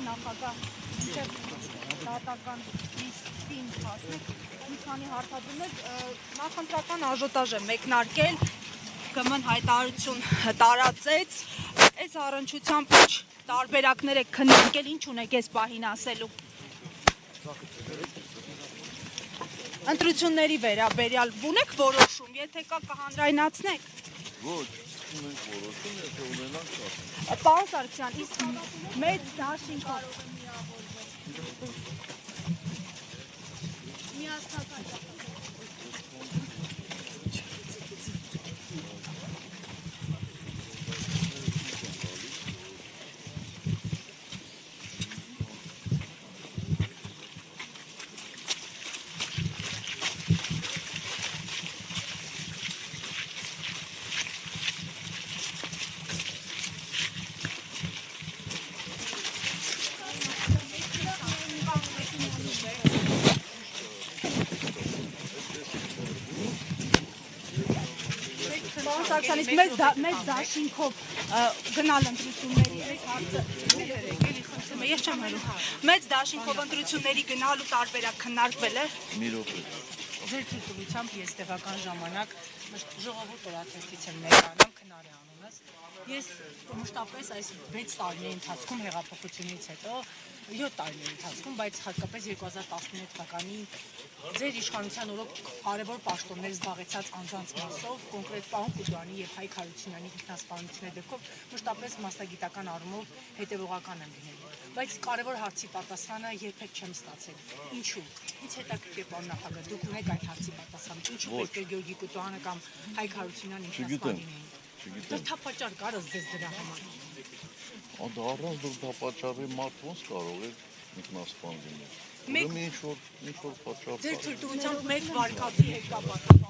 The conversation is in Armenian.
նախագահ դատական լիստին հասնեք, մի քանի հարթադրներ, նախընտրական աժոտաժ է մեկնարկել, ԳՄ-ն հայտարարություն տարածեց, այս առնչությամբ ինչ տարբերակներ եք քննարկել, ինչ ունեք այս պահին ասելու։ Ընտրությունների վերաբերյալ ունեք որոշում, եթե կա կհանրայնացնեք։ Ոչ, ունենք որոշում, եթե ունենանք կա։ Պարոն Սարգսյան, իսկ մեծ դաշինքով միասնական Սարգսյանից մեծ դաշինքով գնալ ընտրությունների այս հարցը ես չեմ հերում մեծ դաշինքով ընտրությունների գնալու տարբերակ քննարկվել է Մի րոպե Ձեր թույլտվությամբ ես տեղական ժամանակ ժողովուրդ օրաթերթից եմ ներկայանում քնարի անունս ես մշտապես այս 6 տարիների ընթացքում հեղափոխությունից հետո 7 տարիների ընթացքում, բայց հատկապես 2019 թվականին ձեր իշխանության օրոք կարևոր պաշտոններ զբաղեցած անձանց մասով, կոնկրետ պարոն Կուտուրյանի եւ Հայկ Հարությունյանի ինքնասպանությունների դեպքով մշտապես մասնագիտական առումով հետևողական եմ լինել։ Բայց կարևոր հարցի պատասխանը երբեք չեմ ստացել։ Ինչու՞։ Ինչ հետաքրքիր պարոն նախագահ, դուք ունեք այդ հարցի պատասխանը։ Ինչու պետք է Գեորգի Կուտուրյանը կամ Հայկ Հարությունյանը ինքնասպանին էին։ Դրդապատճառ կար ձեզ դրա համար։ Դա առանց դրդապատճառի մարդ ոնց կարող է ինքնասպան լինել։ Ինչ որ պատճառ։ Ձեր թույլտվությամբ մեկ վարկածի հետ կապված։